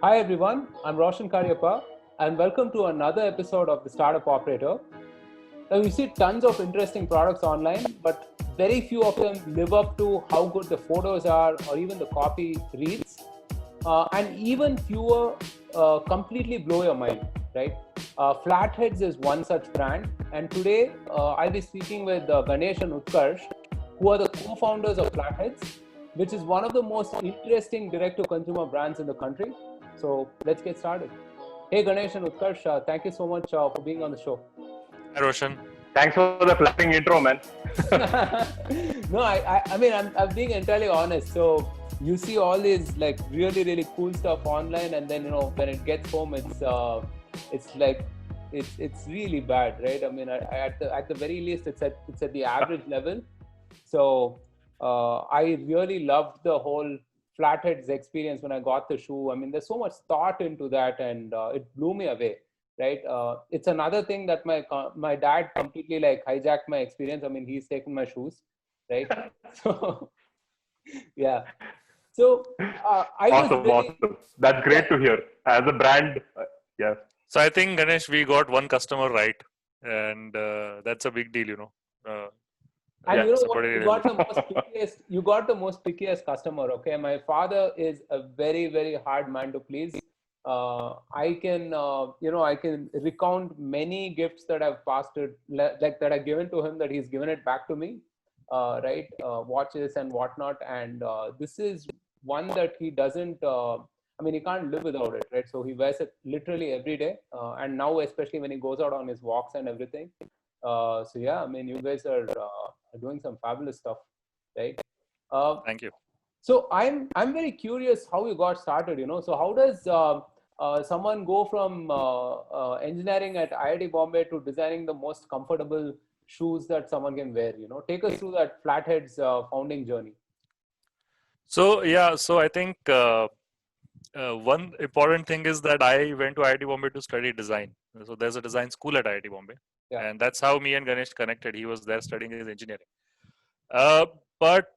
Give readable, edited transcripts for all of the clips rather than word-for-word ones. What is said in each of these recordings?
Hi everyone, I'm Roshan Karyappa and welcome to another episode of the Startup Operator. Now you see tons of interesting products online, but very few of them live up to how good the photos are or even the copy reads. And even fewer completely blow your mind, right? Flatheads is one such brand, and today I'll be speaking with Ganesh and Utkarsh, who are the co-founders of Flatheads, which is one of the most interesting direct-to-consumer brands in the country. So let's get started. Hey Ganesh and Utkarsh, thank you so much for being on the show. Hi, Roshan. Thanks for the flattering intro, man. No, I mean, I'm being entirely honest. So you see all these like really cool stuff online, and then when it gets home, it's like it's really bad, right? I mean, at the very least, it's at the average level. So I really loved the whole Flatheads experience when I got the shoe. I mean, there's so much thought into that, and it blew me away. Right? It's another thing that my dad completely like hijacked my experience. I mean, he's taken my shoes, right? So yeah. So I was Awesome, really awesome. That's great to hear. As a brand, yeah. So I think Ganesh, we got one customer right, and that's a big deal. Uh, And you know what? somebody really. You got the most pickiest customer. Okay, my father is a very hard man to please. I can recount many gifts that I've passed it, like that I've given to him, that he's given it back to me, right? Watches and whatnot. And this is one that he doesn't. I mean, he can't live without it, right? So he wears it literally every day, and now especially when he goes out on his walks and everything. So yeah, I mean, you guys are doing some fabulous stuff, right? Thank you. So I'm very curious how you got started. So how does someone go from engineering at IIT Bombay to designing the most comfortable shoes that someone can wear? Take us through that Flatheads founding journey. So I think one important thing is that I went to IIT Bombay to study design. So there's a design school at IIT Bombay, Yeah. and that's how me and Ganesh connected. He was there studying his engineering. But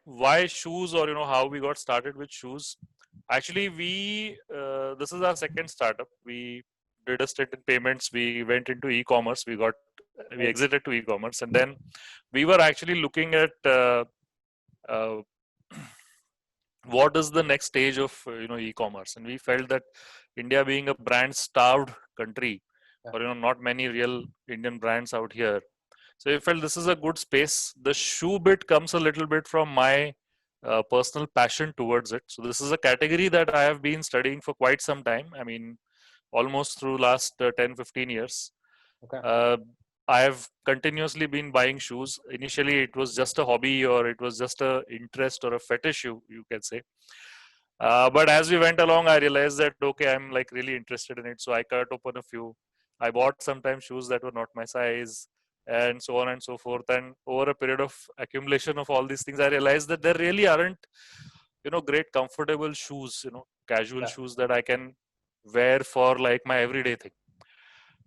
why shoes, or how we got started with shoes? Actually, we this is our second startup. We did a stint in payments. We went into e-commerce. We exited to e-commerce, and then we were actually looking at uh, what is the next stage of e-commerce, and we felt that India being a brand starved country, or not many real Indian brands out here. So I felt this is a good space. The shoe bit comes a little bit from my personal passion towards it. So this is a category that I have been studying for quite some time. I mean, almost through last 10, 15 years. Okay. I have continuously been buying shoes. Initially, it was just a hobby, or it was just a interest or a fetish, you can say. But as we went along, I realized that, okay, I'm like really interested in it. So I cut open a few. I bought sometimes shoes that were not my size, and so on and so forth. And over a period of accumulation of all these things, I realized that there really aren't, great comfortable shoes, casual shoes that I can wear for like my everyday thing.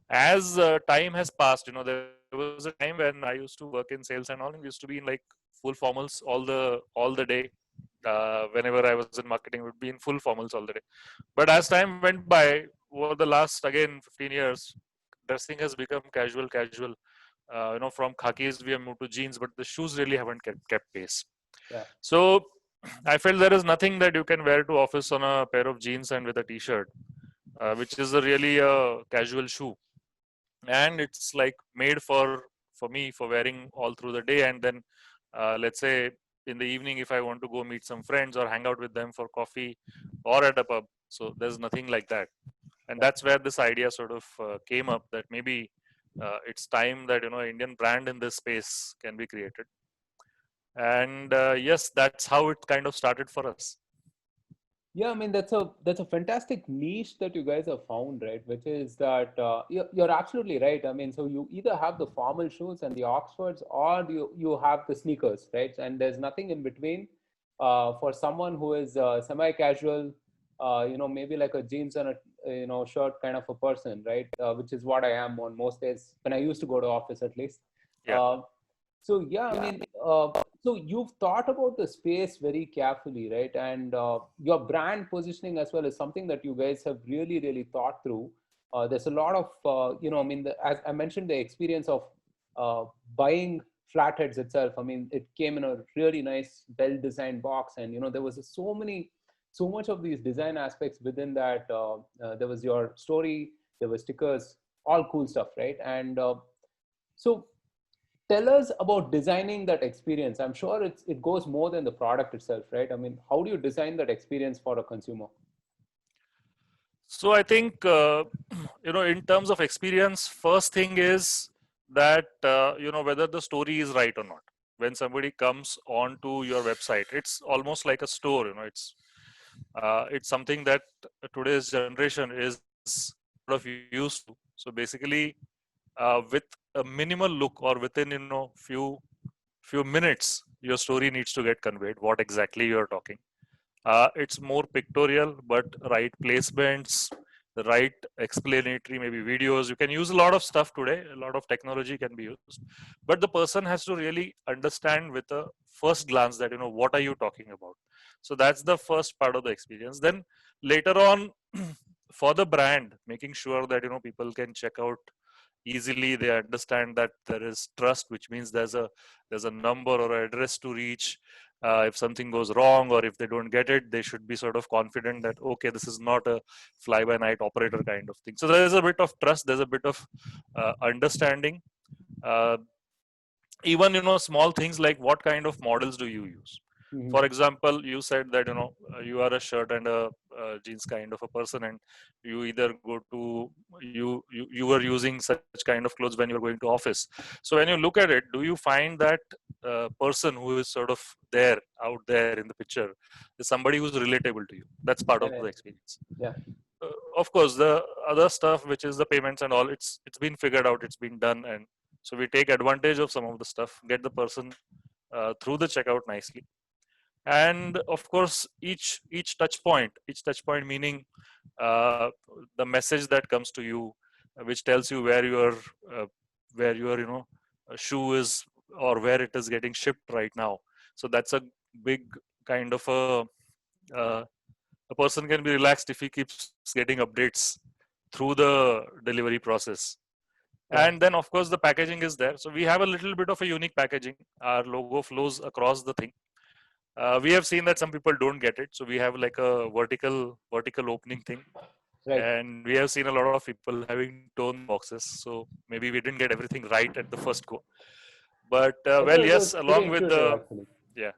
As time has passed, there was a time when I used to work in sales and all, and we used to be in like full formals all the day. Whenever I was in marketing, would be in full formals all the day. But as time went by, over the last again 15 years, dressing has become casual. From khakis we have moved to jeans, but the shoes really haven't kept pace. Yeah. So I felt there is nothing that you can wear to office on a pair of jeans and with a t-shirt, which is a really casual shoe, and it's like made for me for wearing all through the day, and then let's say in the evening if I want to go meet some friends or hang out with them for coffee or at a pub. So there's nothing like that, and that's where this idea sort of came up, that maybe it's time that Indian brand in this space can be created. And yes, that's how it kind of started for us. Yeah, I mean that's a fantastic niche that you guys have found, right? Which is that you're absolutely right. I mean, so you either have the formal shoes and the Oxfords, or you have the sneakers, right? And there's nothing in between. For someone who is semi-casual, maybe like a jeans and a shirt kind of a person, right? Which is what I am on most days when I used to go to office, at least. Yeah. So yeah, I mean, So you've thought about the space very carefully, right? And your brand positioning as well is something that you guys have really, really thought through. There's a lot of, I mean, as I mentioned, the experience of buying Flatheads itself. I mean, it came in a really nice, well-designed box, and there was so much of these design aspects within that. There was your story, there were stickers, all cool stuff, right? And so tell us about designing that experience. I'm sure it goes more than the product itself, right? I mean, how do you design that experience for a consumer? So I think, in terms of experience, first thing is that, whether the story is right or not. When somebody comes onto your website, it's almost like a store, it's something that today's generation is sort of used to. So basically, with a minimal look or within, few minutes, your story needs to get conveyed, what exactly you're talking. It's more pictorial, but right placements, the right explanatory, maybe videos. You can use a lot of stuff today. A lot of technology can be used, but the person has to really understand with a first glance that, what are you talking about? So that's the first part of the experience. Then later on, for the brand, making sure that, people can check out easily. They understand that there is trust, which means there's a number or address to reach. If something goes wrong or if they don't get it, they should be sort of confident that, okay, this is not a fly by night operator kind of thing. So there's a bit of trust, there's a bit of understanding. uh, Even, small things like what kind of models do you use. Mm-hmm. For example, you said that, you are a shirt and a jeans kind of a person, and you either go to you were using such kind of clothes when you were going to office. So when you look at it, do you find that person who is sort of there out there in the picture is somebody who's relatable to you? That's part of Yeah, the experience. yeah. Of course, the other stuff, which is the payments and all, it's been figured out, it's been done, and so we take advantage of some of the stuff, get the person through the checkout nicely. And of course, each touch point meaning the message that comes to you, which tells you uh, where your shoe is, or where it is getting shipped right now. So that's a big kind of uh, a person can be relaxed if he keeps getting updates through the delivery process. Yeah. And then of course the packaging is there, so we have a little bit of a unique packaging. Our logo flows across the thing. We have seen that some people don't get it, so we have like a vertical opening thing. Right. And we have seen a lot of people having torn boxes, so maybe we didn't get everything right at the first go. But I well, thought it yes, was pretty along with intuitive, the actually. yeah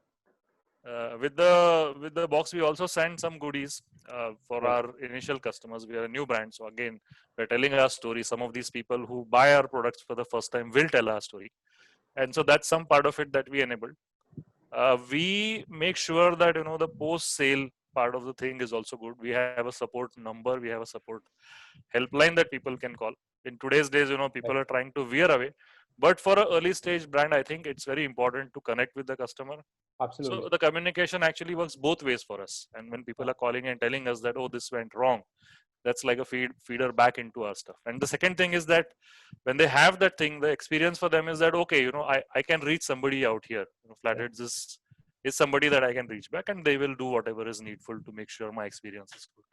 with the box, we also send some goodies for Right. our initial customers. We are a new brand, so again, we're telling our story. Some of these people who buy our products for the first time will tell our story, and so that's some part of it that we enabled. We make sure that the post sale part of the thing is also good. We have a support number, we have a support helpline that people can call. In today's days, people Right. are trying to veer away, but for an early stage brand, I think it's very important to connect with the customer. Absolutely. So the communication actually works both ways for us. And when people are calling and telling us that, oh, this went wrong, that's like a feeder back into our stuff. And the second thing is that when they have that thing, the experience for them is that, okay, I can reach somebody out here. Flatheads is somebody that I can reach back, and they will do whatever is needful to make sure my experience is good.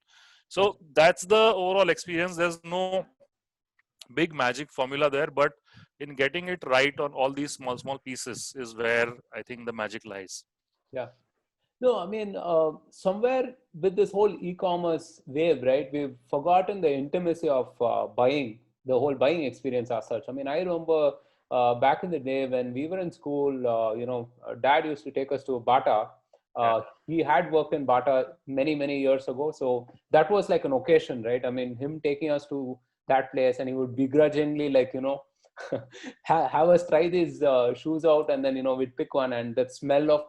So that's the overall experience. There's no big magic formula there, but in getting it right on all these small pieces is where I think the magic lies. Yeah. No, I mean, somewhere with this whole e-commerce wave, right, we've forgotten the intimacy of buying, the whole buying experience as such. I mean, I remember back in the day when we were in school, Dad used to take us to Bata. He had worked in Bata many, many years ago. So that was like an occasion, right? I mean, him taking us to that place, and he would begrudgingly, like, have us try these shoes out, and then, we'd pick one, and the smell of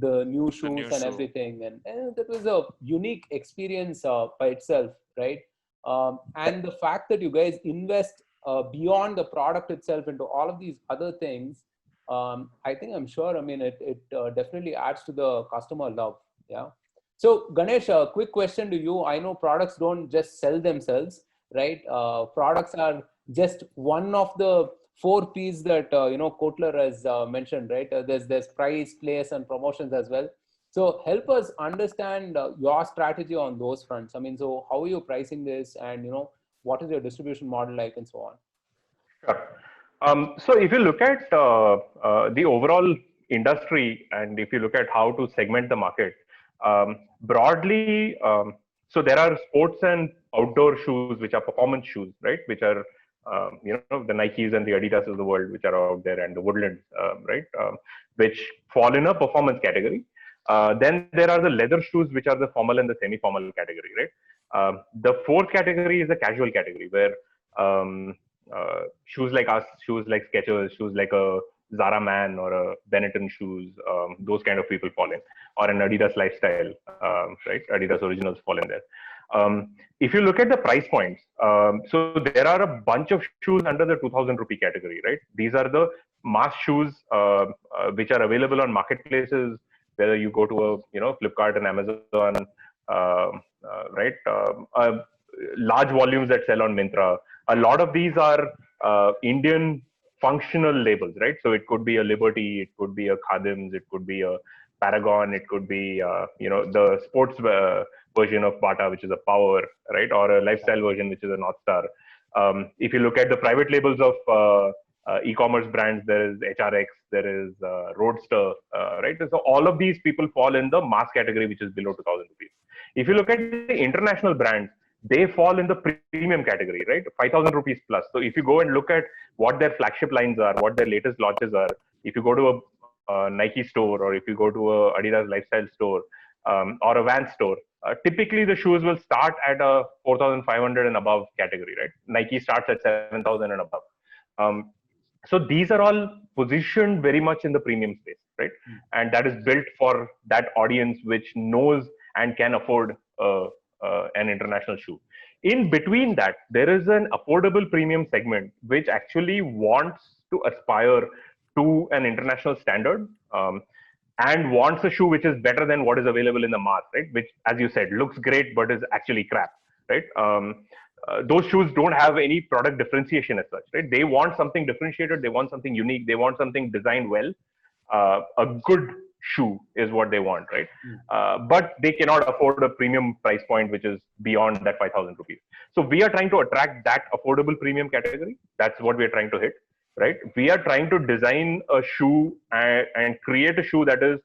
the new The shoes new and show. everything, and that was a unique experience by itself, right? And the fact that you guys invest beyond the product itself into all of these other things, I'm sure, I mean, it definitely adds to the customer love. Yeah. So Ganesh, a quick question to you. I know products don't just sell themselves, right? Products are just one of the four P's that Kotler has mentioned, right? There's price, place, and promotions as well. So help us understand your strategy on those fronts. I mean, so how are you pricing this, and what is your distribution model like, and so on? Sure. So if you look at the overall industry, and if you look at how to segment the market, broadly, so there are sports and outdoor shoes, which are performance shoes, right? Which are, the Nikes and the Adidas of the world, which are out there, and the Woodlands, right? Which fall in a performance category. Then there are the leather shoes, which are the formal and the semi-formal category, right? The fourth category is the casual category, where shoes like us, shoes like Skechers, shoes like a Zara Man or a Benetton shoes, those kind of people fall in, or an Adidas lifestyle, right? Adidas Originals fall in there. If you look at the price points, so there are a bunch of shoes under the 2000 rupee category, right? These are the mass shoes which are available on marketplaces, whether you go to Flipkart and Amazon, right? Large volumes that sell on Myntra. A lot of these are Indian functional labels, right? So it could be a Liberty, it could be a Khadims, it could be a Paragon, it could be the sports version of Bata, which is a Power, right? Or a lifestyle version, which is a North Star. If you look at the private labels of e-commerce brands, there is HRX, there is Roadster, right? So all of these people fall in the mass category, which is below 2000 rupees. If you look at the international brands, they fall in the premium category, right? 5,000 rupees plus. So if you go and look at what their flagship lines are, what their latest launches are, if you go to a Nike store, or if you go to a Adidas lifestyle store, or a Vans store, typically the shoes will start at a 4,500 and above category, right? Nike starts at 7,000 and above. So these are all positioned very much in the premium space, right? And that is built for that audience which knows and can afford an international shoe. In between that, there is an affordable premium segment which actually wants to aspire to an international standard, and wants a shoe which is better than what is available in the mass, right? Which, as you said, looks great but is actually crap, right? Those shoes don't have any product differentiation as such, right? They want something differentiated, they want something unique, they want something designed well. A good shoe is what they want, right? But they cannot afford a premium price point which is beyond that 5,000 rupees. So we are trying to attract that affordable premium category. That's what we are trying to hit, right? We are trying to design a shoe and create a shoe that is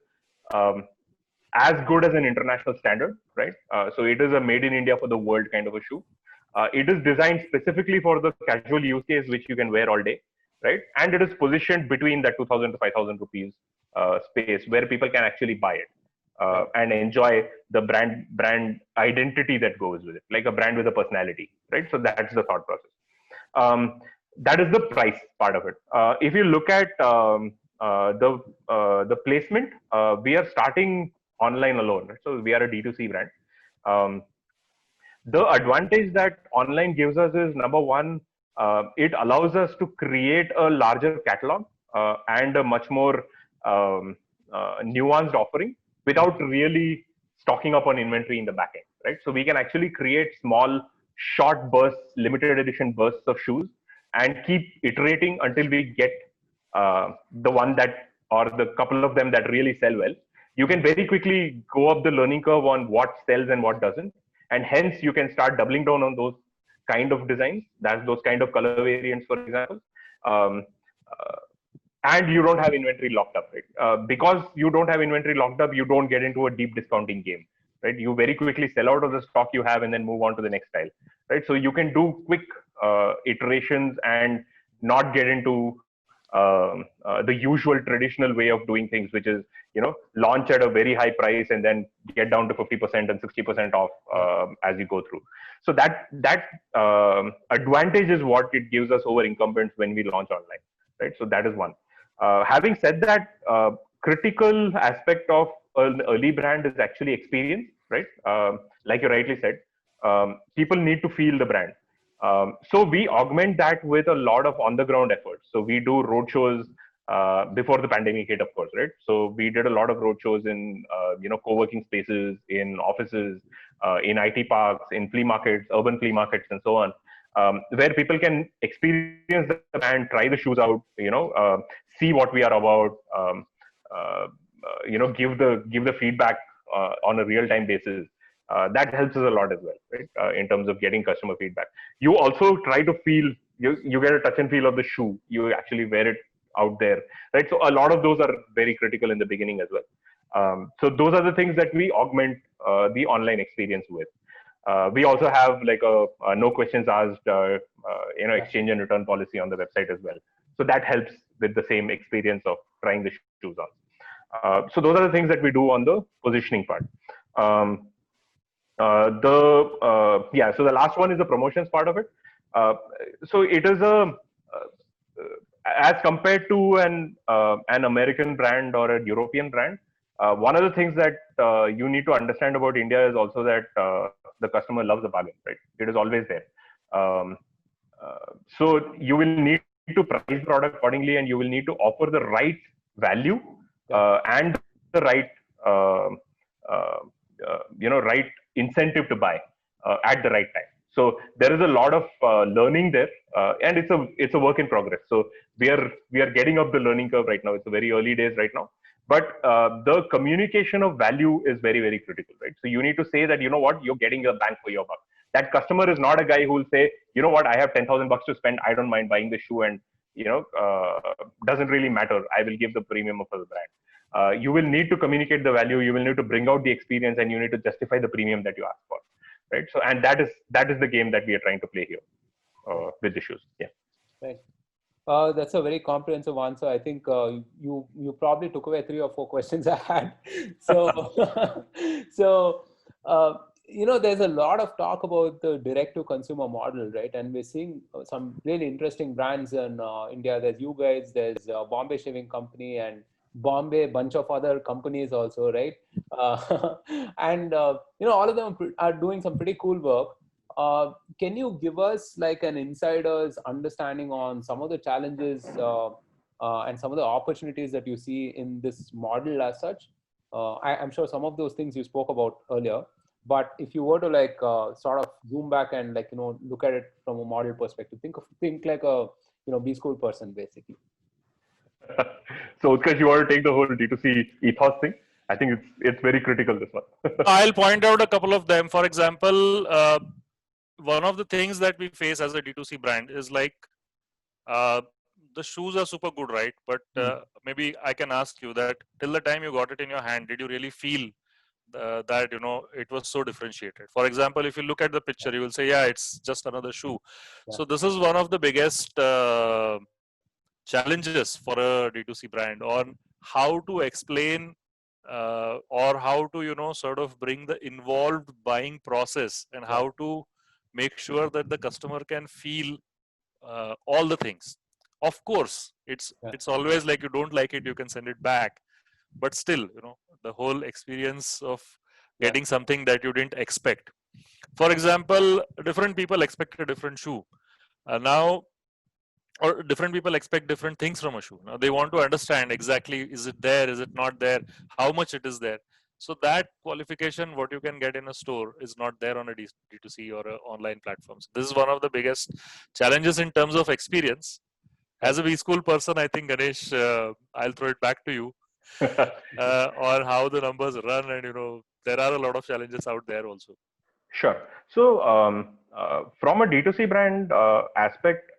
as good as an international standard, right? So it is a made in India for the world kind of a shoe. It is designed specifically for the casual use case, which you can wear all day, right? And it is positioned between that 2,000 to 5,000 rupees space where people can actually buy it and enjoy the brand identity that goes with it, like a brand with a personality, right? So that's the thought process. That is the price part of it. If you look at the placement, we are starting online alone, right? So we are a D2C brand. The advantage that online gives us is, number one, it allows us to create a larger catalog and a much more nuanced offering without really stocking up on inventory in the back end, right? So we can actually create small, short bursts, limited edition bursts of shoes and keep iterating until we get the one that, or the couple of them that really sell well. You can very quickly go up the learning curve on what sells and what doesn't. And hence you can start doubling down on those kind of designs, that's those kind of color variants, for example. And you don't have inventory locked up, right? Because you don't have inventory locked up, you don't get into a deep discounting game, right? You very quickly sell out of the stock you have and then move on to the next style, right? So you can do quick iterations and not get into the usual traditional way of doing things, which is, launch at a very high price and then get down to 50% and 60% off as you go through. So that advantage is what it gives us over incumbents when we launch online, right? So that is one. Having said that, critical aspect of an early brand is actually experience, right? Like you rightly said, people need to feel the brand. So we augment that with a lot of on-the-ground efforts. So we do roadshows before the pandemic hit, of course, right? So we did a lot of roadshows in, co-working spaces, in offices, in IT parks, in flea markets, urban flea markets, and so on. where people can experience the brand, try the shoes out, see what we are about, give the feedback on a real time basis. That helps us a lot as well, right? In terms of getting customer feedback. You also try to feel, you get a touch and feel of the shoe. You actually wear it out there, right? So a lot of those are very critical in the beginning as well. So those are the things that we augment the online experience with. We also have like a no questions asked, exchange and return policy on the website as well. So that helps with the same experience of trying the shoes on. So those are the things that we do on the positioning part. So the last one is the promotions part of it. So it is as compared to an American brand or a European brand. One of the things that you need to understand about India is also that the customer loves a bargain, right? It is always there. So you will need to price product accordingly, and you will need to offer the right value and the right, right incentive to buy at the right time. So there is a lot of learning there, and it's a work in progress. So we are getting up the learning curve right now. It's a very early days right now. But the communication of value is very, very critical, right? So you need to say that, you know what, you're getting your bang for your buck. That customer is not a guy who will say, you know what, I have 10,000 bucks to spend. I don't mind buying the shoe, and doesn't really matter. I will give the premium of the brand. You will need to communicate the value. You will need to bring out the experience, and you need to justify the premium that you ask for, right? So, and that is the game that we are trying to play here with the shoes. Yeah. Right. That's a very comprehensive answer. I think you probably took away 3 or 4 questions I had. So, there's a lot of talk about the direct-to-consumer model, right? And we're seeing some really interesting brands in India. There's you guys, there's Bombay Shaving Company, and Bombay, bunch of other companies also, right? And all of them are doing some pretty cool work. Can you give us like an insider's understanding on some of the challenges and some of the opportunities that you see in this model as such? I'm sure some of those things you spoke about earlier, but if you were to sort of zoom back and look at it from a model perspective, think like a B school person basically. So Utkarsh, you want to take the whole D2C ethos thing? I think it's very critical, this one. I'll point out a couple of them. For example, one of the things that we face as a D2C brand is like the shoes are super good, right? But maybe I can ask you that till the time you got it in your hand, did you really feel that it was so differentiated? For example, if you look at the picture, you will say, yeah, it's just another shoe. Yeah. So this is one of the biggest challenges for a D2C brand on how to explain or how to sort of bring the involved buying process and how to make sure that the customer can feel all the things. Of course, it's always like, you don't like it, you can send it back, but still the whole experience of getting something that you didn't expect. For example, different people expect a different shoe now, or different people expect different things from a shoe. Now they want to understand exactly, is it there, is it not there, how much it is there. So that qualification, what you can get in a store, is not there on a D2C or online platforms. This is one of the biggest challenges in terms of experience. As a B-School person, I think, Ganesh, I'll throw it back to you on how the numbers run, and there are a lot of challenges out there also. Sure. So from a D2C brand aspect,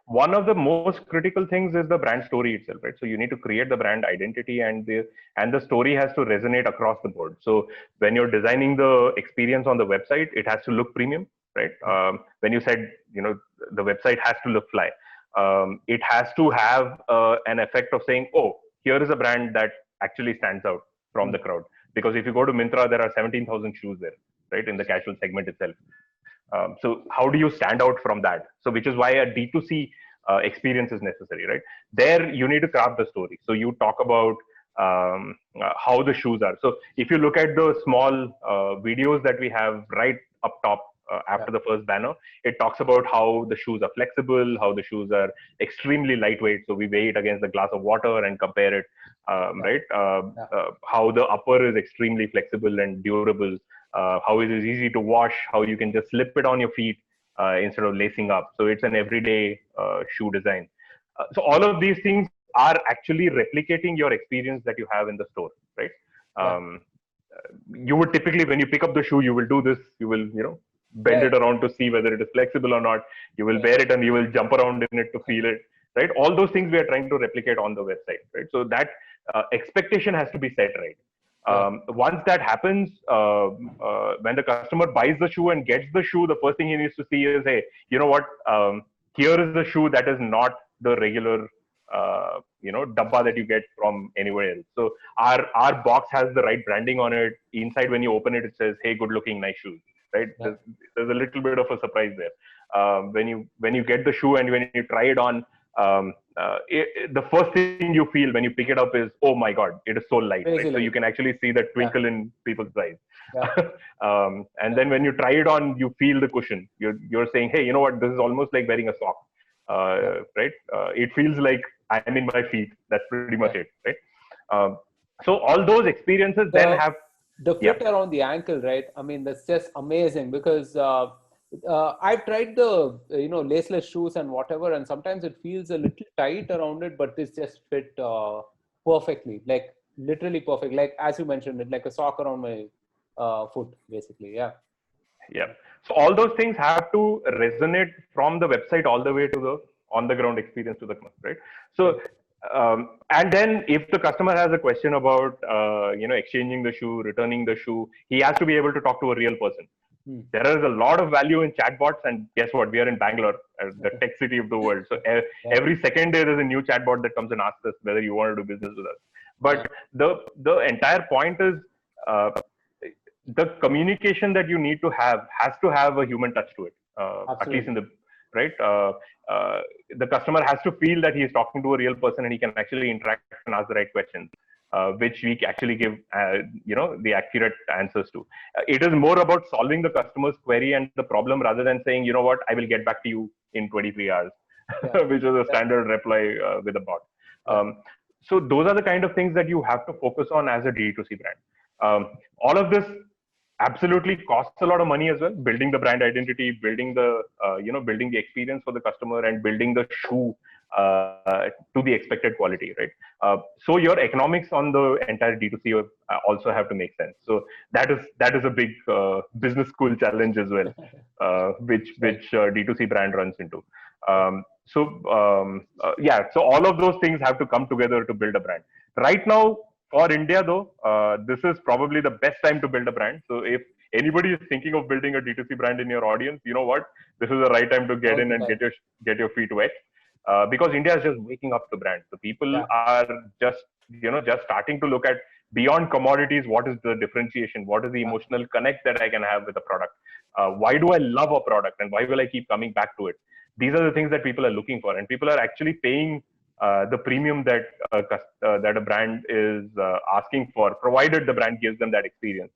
one of the most critical things is the brand story itself, right? So you need to create the brand identity, and the story has to resonate across the board. So when you're designing the experience on the website, it has to look premium, right? When you said, the website has to look fly, it has to have an effect of saying, oh, here is a brand that actually stands out from the crowd. Because if you go to Myntra, there are 17,000 shoes there, right, in the casual segment itself. So how do you stand out from that? So which is why a D2C experience is necessary, right? There you need to craft the story. So you talk about how the shoes are. So if you look at the small videos that we have right up top after the first banner, it talks about how the shoes are flexible, how the shoes are extremely lightweight. So we weigh it against the glass of water and compare it, right? How the upper is extremely flexible and durable. How it is easy to wash, how you can just slip it on your feet, instead of lacing up. So it's an everyday shoe design. So all of these things are actually replicating your experience that you have in the store, right? You would typically, when you pick up the shoe, you will do this. You will, bend it around to see whether it is flexible or not. You will wear it and you will jump around in it to feel it, right? All those things we are trying to replicate on the website, right? So that expectation has to be set right. Once that happens, when the customer buys the shoe and gets the shoe, the first thing he needs to see is, hey, you know what? Here is the shoe that is not the regular, dabba that you get from anywhere else. So our box has the right branding on it. Inside, when you open it, it says, "Hey, good-looking, nice shoes." Right? There's a little bit of a surprise there. When you get the shoe and when you try it on, the first thing you feel when you pick it up is, oh my god, it is so light, right? So you can actually see the twinkle in people's eyes. And then when you try it on, you feel the cushion. You're saying, hey, you know what, this is almost like wearing a sock, right? It feels like I'm in my feet. That's pretty much it, right? So all those experiences then have the fit around the ankle, right? I mean, that's just amazing because I've tried the laceless shoes and whatever, and sometimes it feels a little tight around it, but this just fit perfectly, like literally perfect, like as you mentioned, it like a sock around my foot, basically. Yeah. So all those things have to resonate from the website all the way to the on-the-ground experience to the customer, right? So. And then if the customer has a question about exchanging the shoe, returning the shoe, he has to be able to talk to a real person. There is a lot of value in chatbots, and guess what? We are in Bangalore, the tech city of the world. So every second day there's a new chatbot that comes and asks us whether you want to do business with us. But the entire point is the communication that you need to have has to have a human touch to it, at least in the right. The customer has to feel that he is talking to a real person and he can actually interact and ask the right questions, which we actually give, the accurate answers to. It is more about solving the customer's query and the problem rather than saying, you know what, I will get back to you in 23 hours, which is a standard reply with a bot. So those are the kind of things that you have to focus on as a D2C brand. All of this absolutely costs a lot of money as well. Building the brand identity, building the building the experience for the customer, and building the shoe to the expected quality, right? So your economics on the entire D2C also have to make sense. So that is a big business school challenge as well, which D2C brand runs into. So all of those things have to come together to build a brand. Right now, for India, though, this is probably the best time to build a brand. So if anybody is thinking of building a D2C brand in your audience, you know what? This is the right time to get in and get your feet wet, because India is just waking up to brands. The people are just starting to look at beyond commodities. What is the differentiation? What is the emotional connect that I can have with a product? Why do I love a product, and why will I keep coming back to it? These are the things that people are looking for, and people are actually paying the premium that a brand is asking for, provided the brand gives them that experience.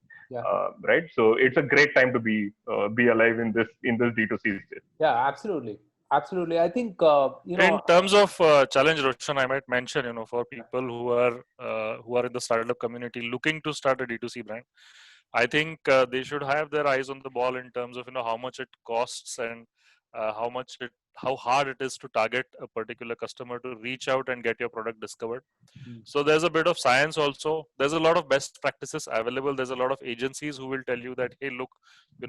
Right. So it's a great time to be alive in this D2C space. Yeah, absolutely. I think in terms of challenge, Roshan, I might mention, for people who are in the startup community looking to start a D2C brand, I think they should have their eyes on the ball in terms of how much it costs and how hard it is to target a particular customer to reach out and get your product discovered. So there's a bit of science also. There's a lot of best practices available. There's a lot of agencies who will tell you that, hey, look,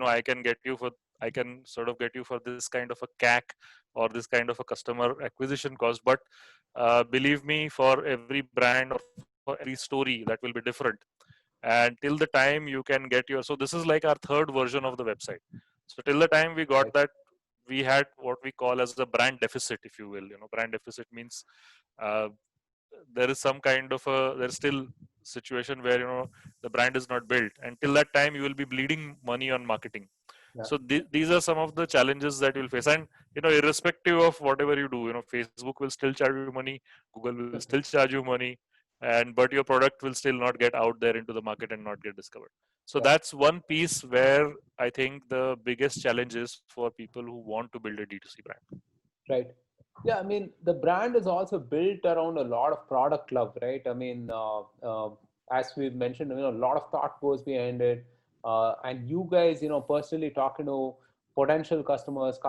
I can sort of get you for this kind of a CAC or this kind of a customer acquisition cost. But believe me, for every brand or for every story, that will be different. And till the time you can get so this is like our third version of the website. So till the time we got that, we had what we call as the brand deficit, if you will. Brand deficit means there is some kind of there's still situation where the brand is not built. Until that time, you will be bleeding money on marketing. So these are some of the challenges that you'll face. And irrespective of whatever you do, Facebook will still charge you money, Google will still charge you money, but your product will still not get out there into the market and not get discovered. So that's one piece where I think the biggest challenge is for people who want to build a D2C brand. Right. Yeah, I mean, the brand is also built around a lot of product love, right? I mean, as we've mentioned, a lot of thought goes behind it. And you guys, personally talking to potential customers,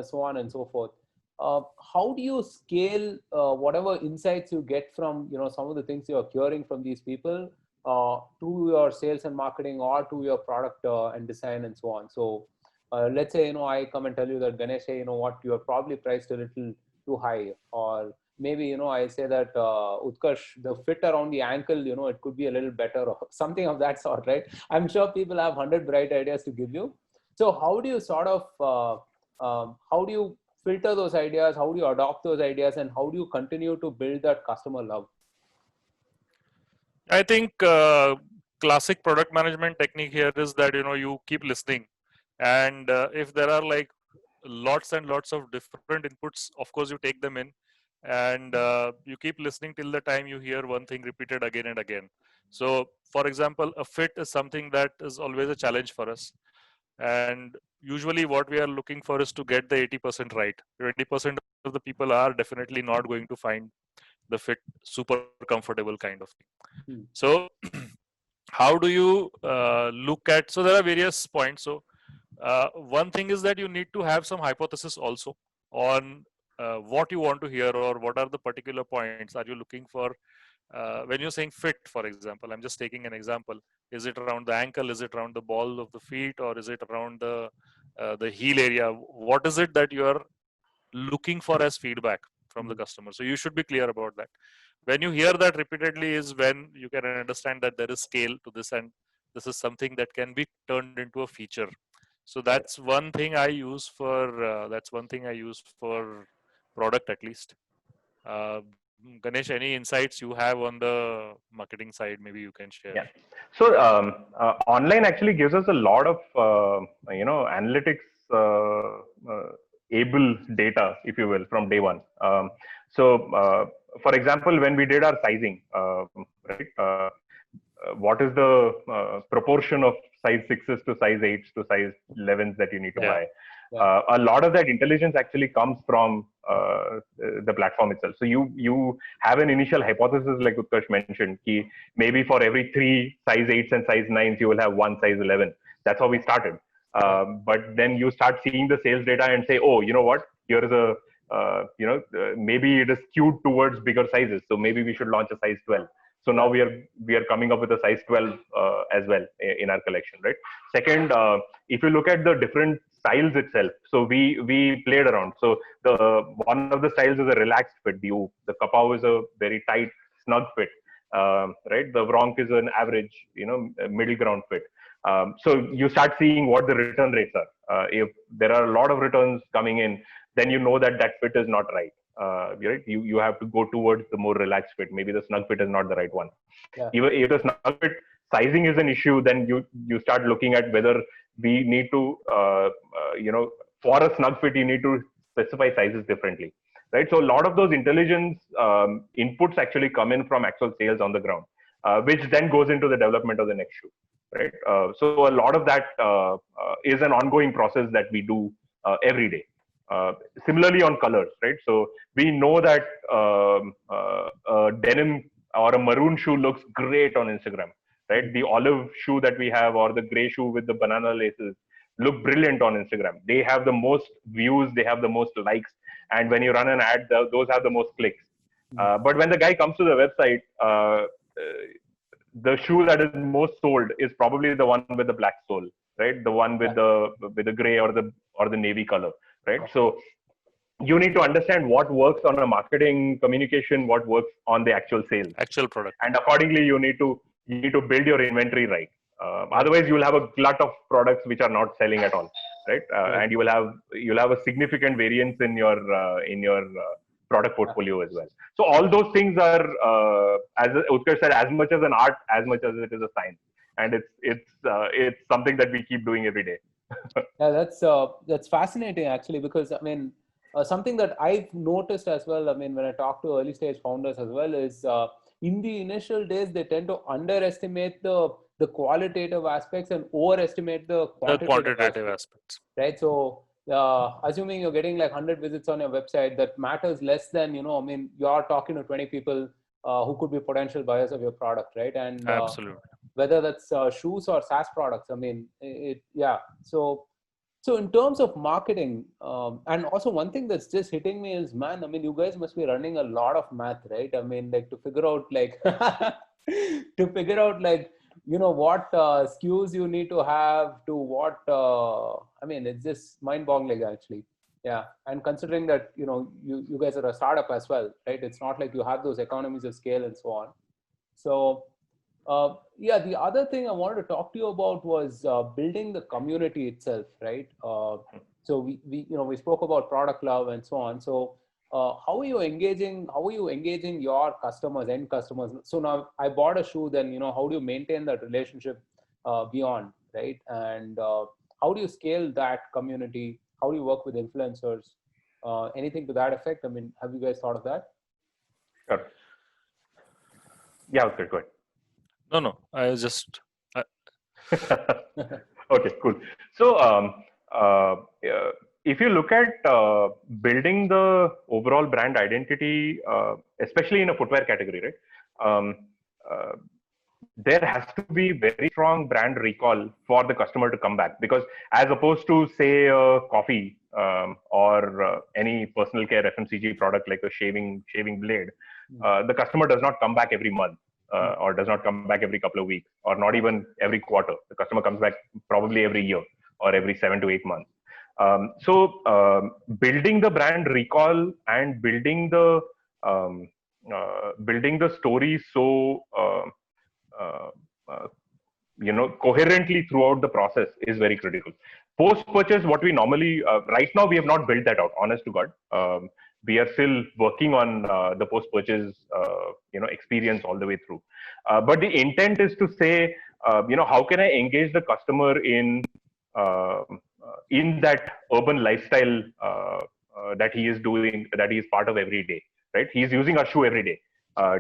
so on and so forth. How do you scale whatever insights you get from some of the things you're hearing from these people to your sales and marketing or to your product and design and so on? So let's say I come and tell you that, Ganesh, hey, what, you are probably priced a little too high, or maybe I say that Utkarsh, the fit around the ankle, it could be a little better or something of that sort, right? I'm sure people have 100 bright ideas to give you. So how do you sort of how do you filter those ideas? How do you adopt those ideas, and how do you continue to build that customer love? I think classic product management technique here is that you keep listening, and if there are like lots and lots of different inputs, of course you take them in, and you keep listening till the time you hear one thing repeated again and again. So for example, a fit is something that is always a challenge for us, and usually what we are looking for is to get the 80% right. 20% of the people are definitely not going to find the fit super comfortable kind of thing. So how do you look at, so there are various points. So one thing is that you need to have some hypothesis also on what you want to hear, or what are the particular points are you looking for. When you're saying fit, for example, I'm just taking an example. Is it around the ankle? Is it around the ball of the feet? Or is it around the heel area? What is it that you are looking for as feedback from the customer? So you should be clear about that. When you hear that repeatedly is when you can understand that there is scale to this, and this is something that can be turned into a feature. So that's one thing I use for product, at least. Ganesh, any insights you have on the marketing side, maybe you can share. Yeah. So online actually gives us a lot of analytics able data, if you will, from day one. For example, when we did our sizing, right? What is the proportion of size 6s to size 8s to size 11s that you need to buy? A lot of that intelligence actually comes from the platform itself. So you have an initial hypothesis, like Utkarsh mentioned, ki maybe for every 3 size 8s and size 9s, you will have 1 size 11. That's how we started. But then you start seeing the sales data and say, oh, you know what? Here is a maybe it is skewed towards bigger sizes. So maybe we should launch a size 12. So now we are coming up with a size 12 as well in our collection, right? Second, if you look at the different styles itself, so we played around. So the one of the styles is a relaxed fit. The Kapao is a very tight, snug fit, right? The Bronc is an average, middle ground fit. So you start seeing what the return rates are. If there are a lot of returns coming in, then you know that fit is not right. Right? You have to go towards the more relaxed fit. Maybe the snug fit is not the right one. Even if the snug fit sizing is an issue, then you start looking at whether we need to, for a snug fit, you need to specify sizes differently, right? So a lot of those intelligence inputs actually come in from actual sales on the ground, which then goes into the development of the next shoe, right? So a lot of that is an ongoing process that we do every day. Similarly on colors, right? So we know that a denim or a maroon shoe looks great on Instagram, right? The olive shoe that we have, or the gray shoe with the banana laces, look brilliant on Instagram. They have the most views, they have the most likes, and when you run an ad, those have the most clicks. But when the guy comes to the website, the shoe that is most sold is probably the one with the black sole, right? The one with the gray or the navy color, right? So you need to understand what works on a marketing communication, what works on the actual sales, actual product, and accordingly you need to build your inventory right. Otherwise, you will have a glut of products which are not selling at all, right? And you'll have a significant variance in your product portfolio as well. So all those things are, as Utkarsh said, as much as an art, as much as it is a science, and it's something that we keep doing every day. Yeah, that's fascinating actually, because I mean, something that I've noticed as well, I mean, when I talk to early stage founders as well, is in the initial days, they tend to underestimate the qualitative aspects and overestimate the quantitative aspects. Right? So assuming you're getting like 100 visits on your website, that matters less than, I mean, you're talking to 20 people who could be potential buyers of your product, right? And absolutely, whether that's shoes or SaaS products, I mean, So So in terms of marketing, and also one thing that's just hitting me is, man, I mean, you guys must be running a lot of math, right? I mean, like to figure out like to figure out like, you know, what SKUs you need to have to what, I mean, it's just mind-boggling actually. Yeah. And considering that, you know, you guys are a startup as well, right? It's not like you have those economies of scale and so on. So yeah, the other thing I wanted to talk to you about was building the community itself, right? So we spoke about product love and so on. So how are you engaging? How are you engaging your customers, end customers? So now I bought a shoe. Then, you know, how do you maintain that relationship beyond, right? And how do you scale that community? How do you work with influencers? Anything to that effect? I mean, have you guys thought of that? Sure. Yeah, okay, go ahead. No, I was just. Okay, cool. So, if you look at building the overall brand identity, especially in a footwear category, right? There has to be very strong brand recall for the customer to come back, because as opposed to say coffee or any personal care FMCG product like a shaving blade, the customer does not come back every month. Or does not come back every couple of weeks, or not even every quarter. The customer comes back probably every year or every 7 to 8 months. So building the brand recall and building the story so coherently throughout the process is very critical. Post purchase, what we normally right now we have not built that out. Honest to God. We are still working on the post-purchase, experience all the way through. But the intent is to say, how can I engage the customer in that urban lifestyle that he is doing, that he is part of every day, right? He is using our shoe every day.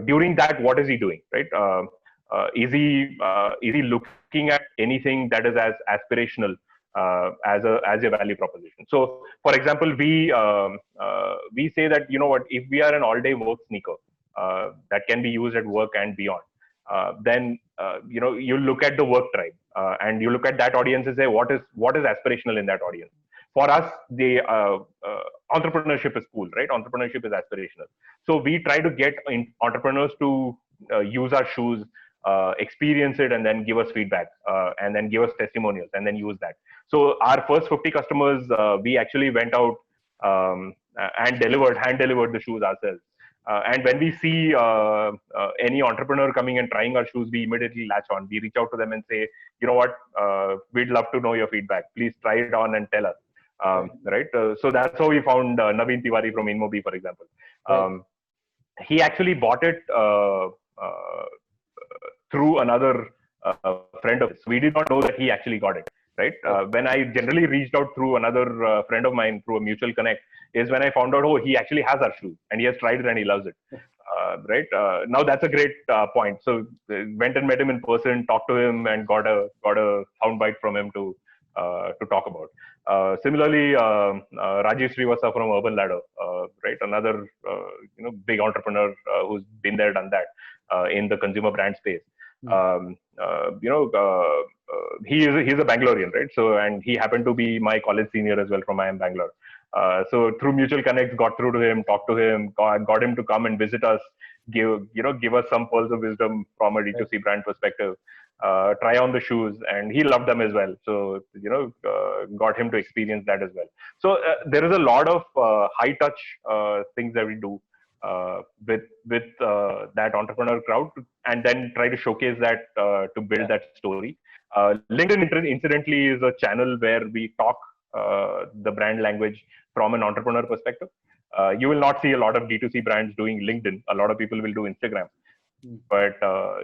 During that, what is he doing, right? Is he looking at anything that is as aspirational as a value proposition? So, for example, we say that, you know what, if we are an all-day work sneaker that can be used at work and beyond, then you look at the work tribe and you look at that audience and say what is aspirational in that audience. For us, the entrepreneurship is cool, right? Entrepreneurship is aspirational. So we try to get entrepreneurs to use our shoes, experience it, and then give us feedback, and then give us testimonials, and then use that. So our first 50 customers, we actually went out and hand delivered the shoes ourselves. And when we see any entrepreneur coming and trying our shoes, we immediately latch on. We reach out to them and say, you know what, we'd love to know your feedback. Please try it on and tell us. Right. So that's how we found Naveen Tiwari from InMobi, for example. He actually bought it through another friend of his. We did not know that he actually got it. Right. When I generally reached out through another friend of mine through a mutual connect, is when I found out, oh, he actually has our shoe and he has tried it and he loves it. Right. Now that's a great point. So went and met him in person, talked to him, and got a soundbite from him to talk about. Similarly, Rajiv Srivastava from Urban Ladder, right, another big entrepreneur who's been there, done that in the consumer brand space. He's a Bangalorean, right? So, and he happened to be my college senior as well from IIM Bangalore. So through mutual connects, got through to him, talked to him, got him to come and visit us, give us some pearls of wisdom from a D2C brand perspective. Try on the shoes, and he loved them as well. So got him to experience that as well. So there is a lot of high touch things that we do with that entrepreneur crowd, and then try to showcase that to build that story. LinkedIn, incidentally, is a channel where we talk the brand language from an entrepreneur perspective. You will not see a lot of D2C brands doing LinkedIn. A lot of people will do Instagram. But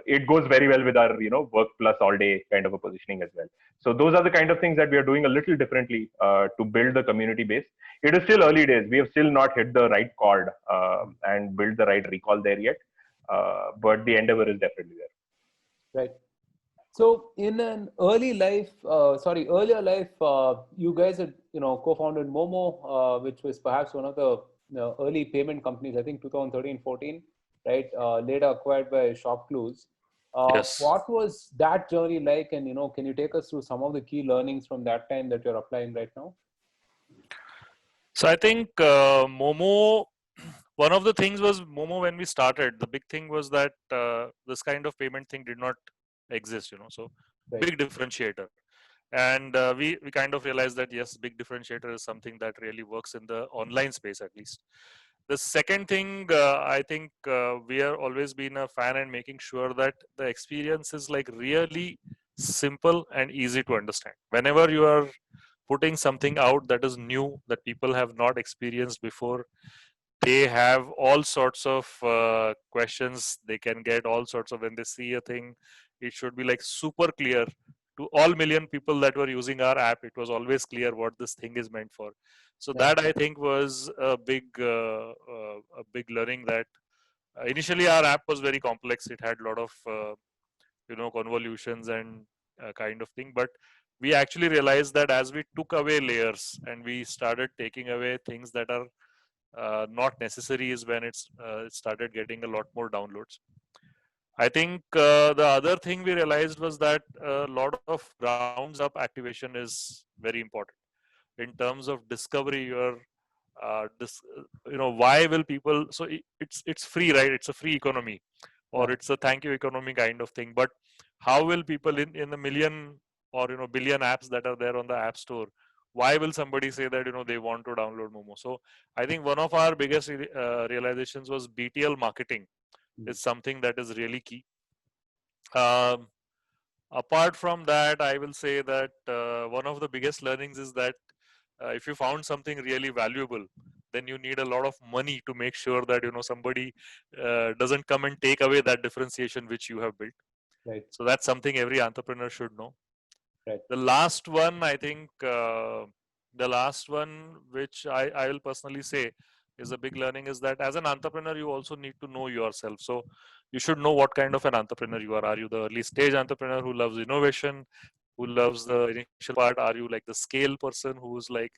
it goes very well with our work plus all day kind of a positioning as well. So those are the kind of things that we are doing a little differently to build the community base. It is still early days. We have still not hit the right chord and build the right recall there yet. But the endeavor is definitely there. Right. So in an earlier life, you guys had co-founded Momo, which was perhaps one of the early payment companies. I think 2013-14. Right, later acquired by ShopClues. Yes. What was that journey like? And, can you take us through some of the key learnings from that time that you're applying right now? So I think Momo, one of the things was Momo when we started, the big thing was that this kind of payment thing did not exist, So Right. big differentiator. And we kind of realized that, yes, big differentiator is something that really works in the online space at least. The second thing, I think we are always been a fan and making sure that the experience is like really simple and easy to understand. Whenever you are putting something out that is new, that people have not experienced before, they have all sorts of questions. They can get all sorts of, when they see a thing, it should be like super clear to all million people that were using our app. It was always clear what this thing is meant for. So Yeah. that I think was a big learning, that initially our app was very complex. It had a lot of convolutions and kind of thing, but we actually realized that as we took away layers and we started taking away things that are not necessary, is when it started getting a lot more downloads. I think the other thing we realized was that a lot of grounds up activation is very important in terms of discovery. Why will people? So it's free, right? It's a free economy, or Yeah. it's a thank you economy kind of thing. But how will people in a million or billion apps that are there on the app store? Why will somebody say that they want to download Momo? So I think one of our biggest realizations was BTL marketing is something that is really key. Um, Apart from that, I will say that one of the biggest learnings is that if you found something really valuable, then you need a lot of money to make sure that somebody doesn't come and take away that differentiation which you have built. Right. So that's something every entrepreneur should know. Right. The last one, I think, which I will personally say is a big learning, is that as an entrepreneur, you also need to know yourself. So you should know what kind of an entrepreneur you are. Are you the early stage entrepreneur who loves innovation, who loves the initial part? Are you like the scale person who's like,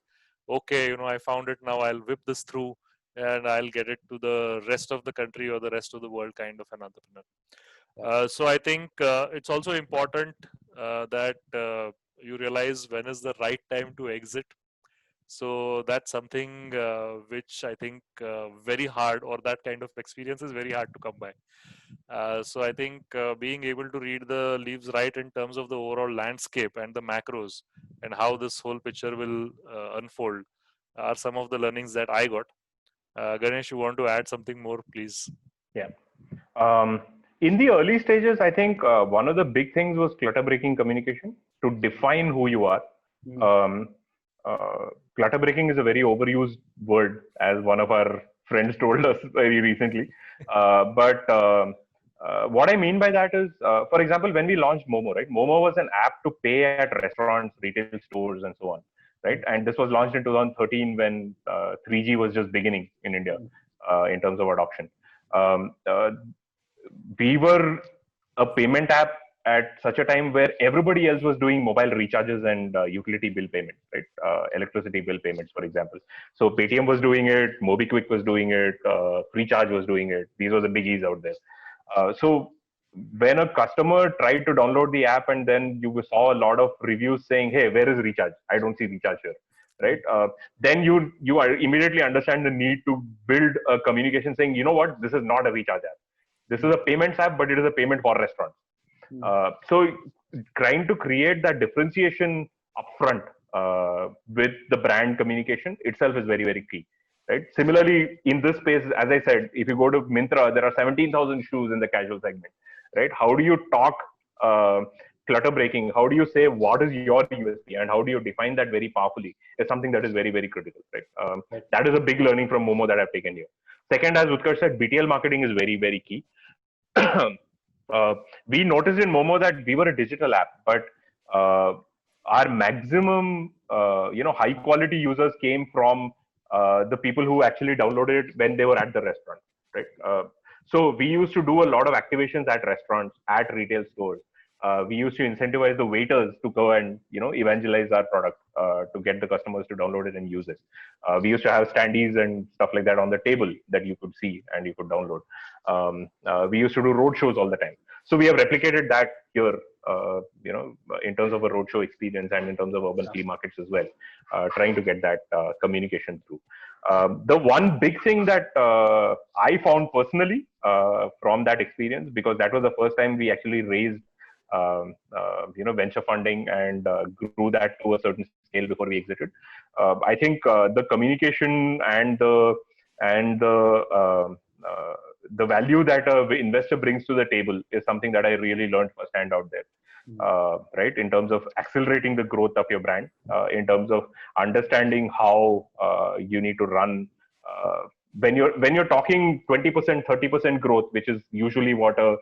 okay, I found it, now I'll whip this through and I'll get it to the rest of the country or the rest of the world kind of an entrepreneur. So I think it's also important that you realize when is the right time to exit. So that's something which I think very hard, or that kind of experience is very hard to come by. So I think being able to read the leaves right in terms of the overall landscape and the macros and how this whole picture will unfold are some of the learnings that I got. Ganesh, you want to add something more, please? Yeah. In the early stages, I think one of the big things was clutter breaking communication to define who you are. Clutter breaking is a very overused word, as one of our friends told us very recently. What I mean by that is, for example, when we launched Momo, right? Momo was an app to pay at restaurants, retail stores, and so on, right? And this was launched in 2013 when 3G was just beginning in India in terms of adoption. We were a payment app at such a time where everybody else was doing mobile recharges and utility bill payments, right? Electricity bill payments, for example. So Paytm was doing it, MobiKwik was doing it, Freecharge was doing it. These were the biggies out there. So when a customer tried to download the app and then you saw a lot of reviews saying, "Hey, where is recharge? I don't see recharge here." Right? Then you are immediately understand the need to build a communication saying, "You know what? This is not a recharge app. This is a payments app, but it is a payment for restaurants." So trying to create that differentiation upfront with the brand communication itself is very, very key. Right. Similarly, in this space, as I said, if you go to Myntra, there are 17,000 shoes in the casual segment. Right. How do you talk clutter breaking? How do you say what is your USP and how do you define that very powerfully? Is something that is very, very critical. Right. That is a big learning from Momo that I've taken here. Second, as Utkarsh said, BTL marketing is very, very key. We noticed in Momo that we were a digital app, but our maximum, high quality users came from the people who actually downloaded it when they were at the restaurant, right? So we used to do a lot of activations at restaurants, at retail stores. We used to incentivize the waiters to go and evangelize our product to get the customers to download it and use it. We used to have standees and stuff like that on the table that you could see and you could download. We used to do road shows all the time. So we have replicated that here, in terms of a roadshow experience and in terms of urban flea markets as well, trying to get that communication through. The one big thing that I found personally from that experience, because that was the first time we actually raised venture funding and grew that to a certain scale before we exited. I think the communication and the value that an investor brings to the table is something that I really learned firsthand out there. Right, in terms of accelerating the growth of your brand, in terms of understanding how you need to run. When you're talking 20%, 30% growth, which is usually what a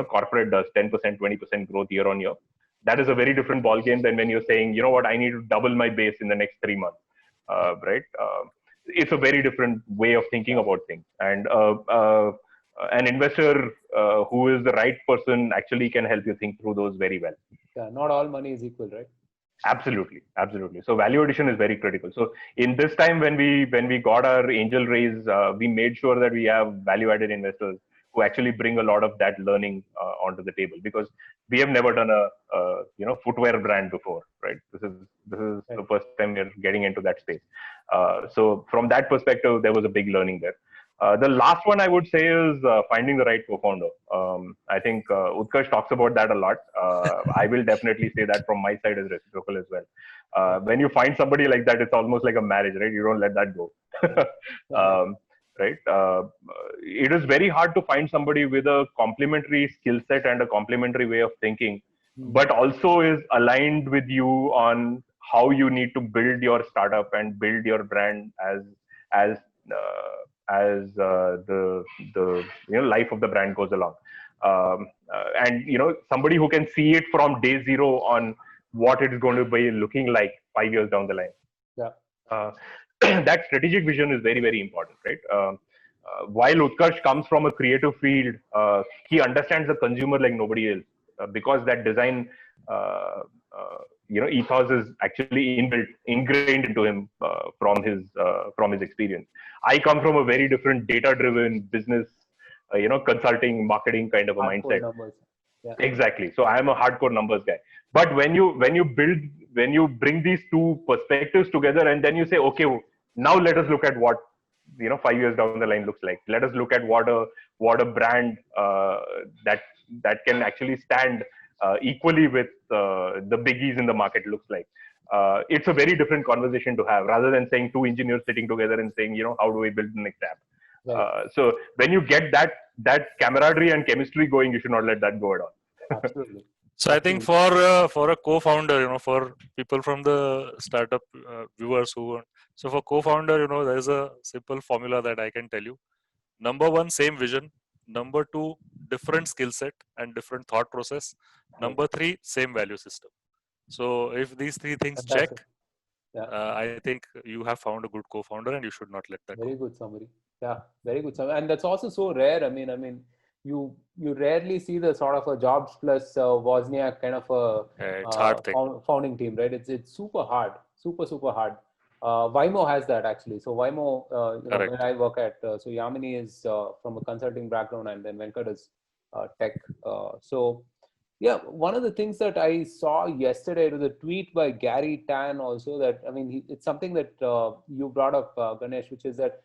corporate does, 10%, 20% growth year on year. That is a very different ball game than when you're saying, you know what, I need to double my base in the next 3 months. Right? It's a very different way of thinking about things, and an investor who is the right person actually can help you think through those very well. Yeah, not all money is equal, right? Absolutely. So value addition is very critical. So in this time when we got our angel raise, we made sure that we have value added investors who actually bring a lot of that learning onto the table, because we have never done a footwear brand before, right? This is the first time we're getting into that space. So from that perspective, there was a big learning there. The last one I would say is finding the right co-founder. I think Utkarsh talks about that a lot. I will definitely say that from my side is reciprocal as well. When you find somebody like that, it's almost like a marriage, right? You don't let that go. Right? It is very hard to find somebody with a complementary skill set and a complementary way of thinking, but also is aligned with you on how you need to build your startup and build your brand as the life of the brand goes along. And somebody who can see it from day zero on what it is going to be looking like 5 years down the line. Yeah. That strategic vision is very, very important, right? While Utkarsh comes from a creative field, he understands the consumer like nobody else, because that design ethos is actually ingrained into him from his experience. I come from a very different data-driven business, consulting, marketing kind of a mindset. Yeah. Exactly. So I am a hardcore numbers guy. But when you bring these two perspectives together, and then you say, okay, now let us look at what 5 years down the line looks like. Let us look at what a brand that can actually stand equally with the biggies in the market looks like. It's a very different conversation to have, rather than saying two engineers sitting together and saying, how do we build the next app? Right. So when you get that camaraderie and chemistry going, you should not let that go at all. Absolutely. So I think for a co-founder, for people from the startup viewers so for co-founder, there is a simple formula that I can tell you. Number one, same vision. Number two, different skill set and different thought process. Number three, same value system. So if these three things check, I think you have found a good co-founder, and you should not let that go. Very good summary. Yeah, very good summary. And that's also so rare. I mean, you rarely see the sort of a Jobs plus Wozniak kind of a founding team, right? It's super hard, super hard. Waymo has that actually. So Waymo, when I work at, so Yamini is from a consulting background, and then Venkat is tech. So yeah, one of the things that I saw yesterday, it was a tweet by Gary Tan also, that, it's something that you brought up, Ganesh, which is that,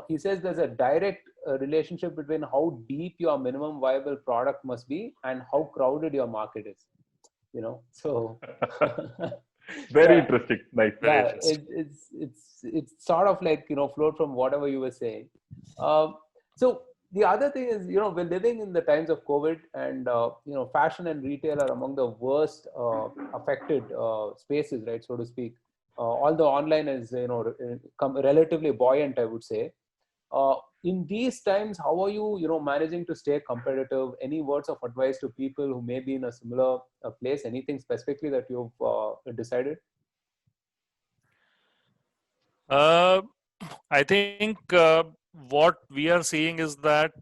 he says there's a direct relationship between how deep your minimum viable product must be and how crowded your market is, so. Very interesting. Nice. Yeah, it's sort of like, flowed from whatever you were saying. So the other thing is, we're living in the times of COVID, and, fashion and retail are among the worst affected spaces, right, so to speak. Although online is, relatively buoyant, I would say. In these times, how are you, managing to stay competitive? Any words of advice to people who may be in a similar place? Anything specifically that you've decided? I think what we are seeing is that,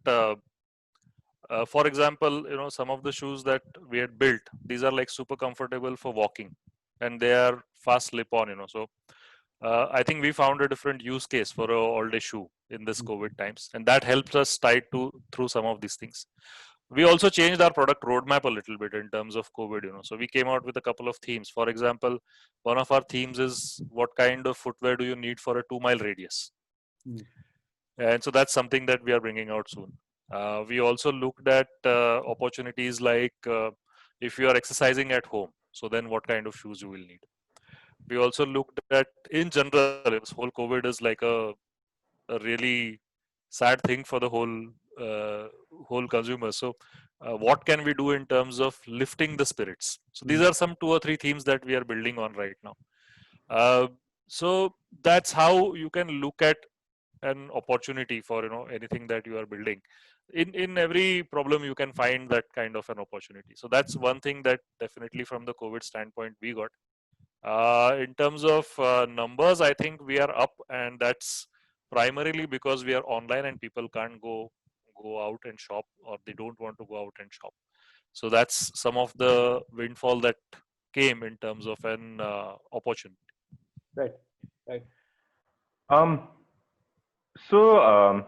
for example, some of the shoes that we had built, these are like super comfortable for walking, and they are fast slip on, so I think we found a different use case for a all-day shoe in this COVID times, and that helps us tide through some of these things. We also changed our product roadmap a little bit in terms of COVID, So we came out with a couple of themes. For example, one of our themes is what kind of footwear do you need for a 2-mile radius? And so that's something that we are bringing out soon. We also looked at opportunities like if you are exercising at home, so then what kind of shoes you will need. We also looked at, in general, this whole COVID is like a really sad thing for the whole consumer. So what can we do in terms of lifting the spirits? So these are some 2 or 3 themes that we are building on right now. So that's how you can look at an opportunity for anything that you are building. In every problem you can find that kind of an opportunity. So that's one thing that definitely from the COVID standpoint we got. In terms of numbers, I think we are up, and that's primarily because we are online and people can't go out and shop, or they don't want to go out and shop. So that's some of the windfall that came in terms of an opportunity. Right. So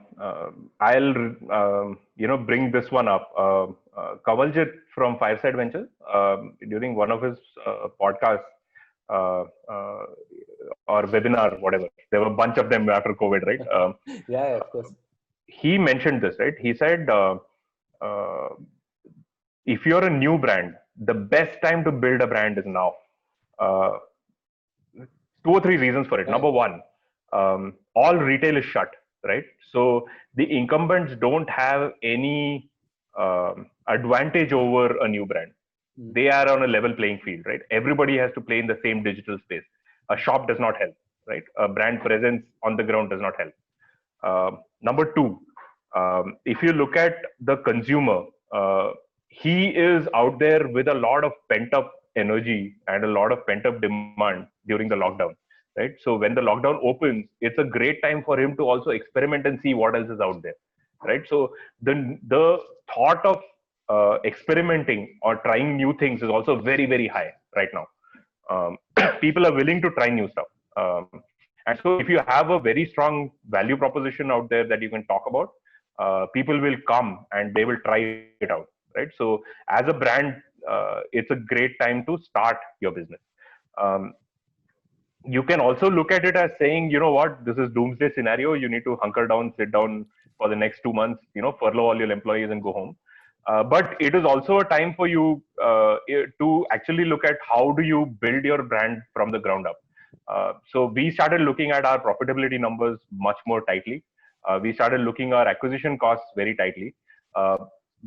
I'll bring this one up. Kawaljeet from Fireside Ventures, during one of his podcasts or webinar, whatever, there were a bunch of them after COVID, right? Yeah, of course. He mentioned this, right? He said, if you're a new brand, the best time to build a brand is now. 2 or 3 reasons for it. Right. Number one, all retail is shut, right? So the incumbents don't have any advantage over a new brand. They are on a level playing field, right? Everybody has to play in the same digital space. A shop does not help, right? A brand presence on the ground does not help. Number two, if you look at the consumer, he is out there with a lot of pent-up energy and a lot of pent-up demand during the lockdown, right? So when the lockdown opens, it's a great time for him to also experiment and see what else is out there, right? So the thought of experimenting or trying new things is also very, very high right now. People are willing to try new stuff. And so if you have a very strong value proposition out there that you can talk about, people will come and they will try it out, right? So as a brand, it's a great time to start your business. You can also look at it as saying, you know what, this is doomsday scenario. You need to hunker down, sit down for the next 2 months, furlough all your employees and go home. But it is also a time for you to actually look at how do you build your brand from the ground up. So we started looking at our profitability numbers much more tightly. We started looking at our acquisition costs very tightly.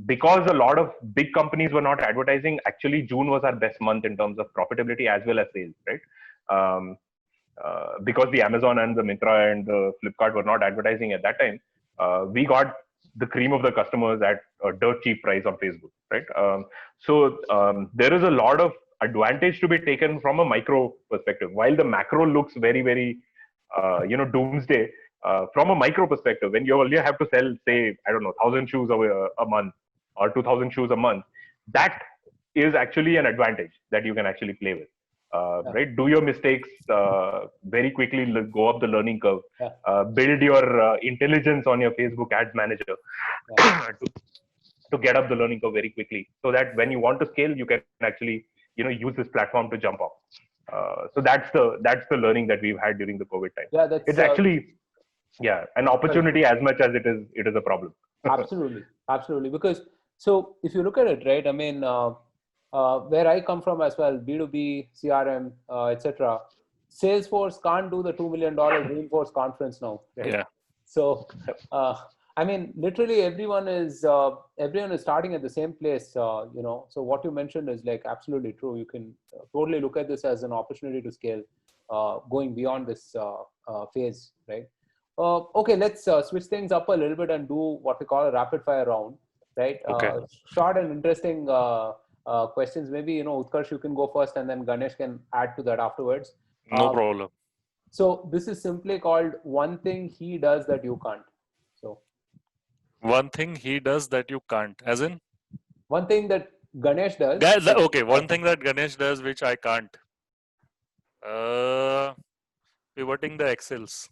Because a lot of big companies were not advertising, actually June was our best month in terms of profitability as well as sales, right? Because the Amazon and the Myntra and the Flipkart were not advertising at that time, we got the cream of the customers at a dirt cheap price on Facebook, right? So there is a lot of advantage to be taken from a micro perspective. While the macro looks very, very, doomsday, from a micro perspective, when you only have to sell, say, 1,000 shoes a month or 2,000 shoes a month, that is actually an advantage that you can actually play with. Right? Do your mistakes very quickly, go up the learning curve, build your intelligence on your Facebook ads manager to get up the learning curve very quickly, so that when you want to scale, you can actually use this platform to jump off. So that's the learning that we've had during the COVID time. Yeah, that's it's actually an opportunity as much as it is a problem. Absolutely. Because so if you look at it, right? I mean, where I come from as well, B2B, CRM, etc. Salesforce can't do the $2 million Dreamforce conference now. Right? Yeah. So, I mean, literally everyone is starting at the same place. So what you mentioned is like absolutely true. You can totally look at this as an opportunity to scale, going beyond this phase, right? Okay, let's switch things up a little bit and do what we call a rapid fire round, right? Okay. Short and interesting questions. Maybe, Utkarsh, you can go first and then Ganesh can add to that afterwards. No problem. So this is simply called one thing he does that you can't. So one thing he does that you can't, as in? One thing that Ganesh does. Okay, one thing that Ganesh does which I can't. pivoting the excels.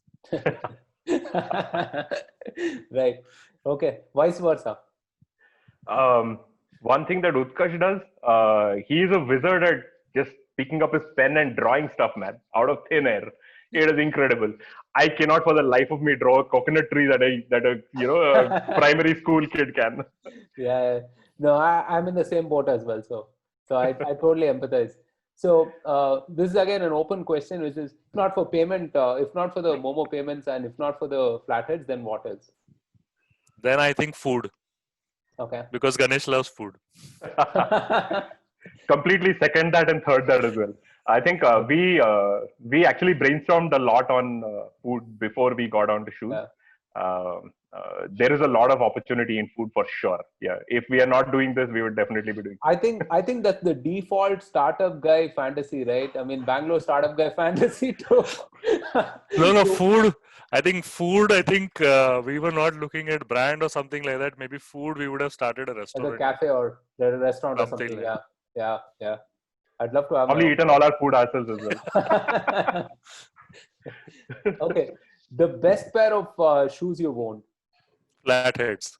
Right. Okay. Vice versa. One thing that Utkarsh does, he's a wizard at just picking up his pen and drawing stuff, man, out of thin air. It is incredible. I cannot for the life of me draw a coconut tree that a primary school kid can. Yeah. No, I'm in the same boat as well. So I totally empathize. So this is again an open question, which is not for payment, if not for the Momo payments and if not for the flatheads, then what else? Then I think food, Okay. because Ganesh loves food. Completely second that and third that as well. I think we actually brainstormed a lot on food before we got on to shoes. Yeah. There is a lot of opportunity in food for sure. Yeah, if we are not doing this, we would definitely be doing. I think that's the default startup guy fantasy, right? I mean, Bangalore startup guy fantasy too. No, food. I think we were not looking at brand or something like that. Maybe food, we would have started a Like restaurant. a cafe or a restaurant or Something something. like Yeah. I'd love to have Probably my eaten all our food ourselves as well. Okay. The best pair of shoes you've owned? Flatheads.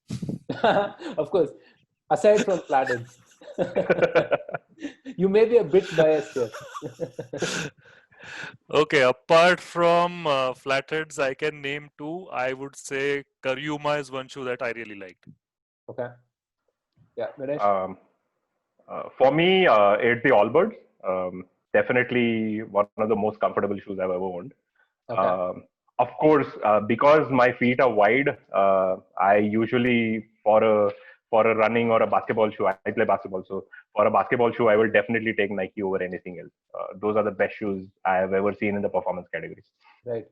Of course, aside from flatheads. You may be a bit biased here. Okay, apart from flatheads, I can name two. I would say Karyuma is one shoe that I really liked. Okay. Yeah, Ganesh? For me, it's the Allbirds. Definitely one of the most comfortable shoes I've ever owned. Okay. Of course, because my feet are wide, I usually for a running or a basketball shoe, I play basketball. So for a basketball shoe, I will definitely take Nike over anything else. Those are the best shoes I have ever seen in the performance category. Right.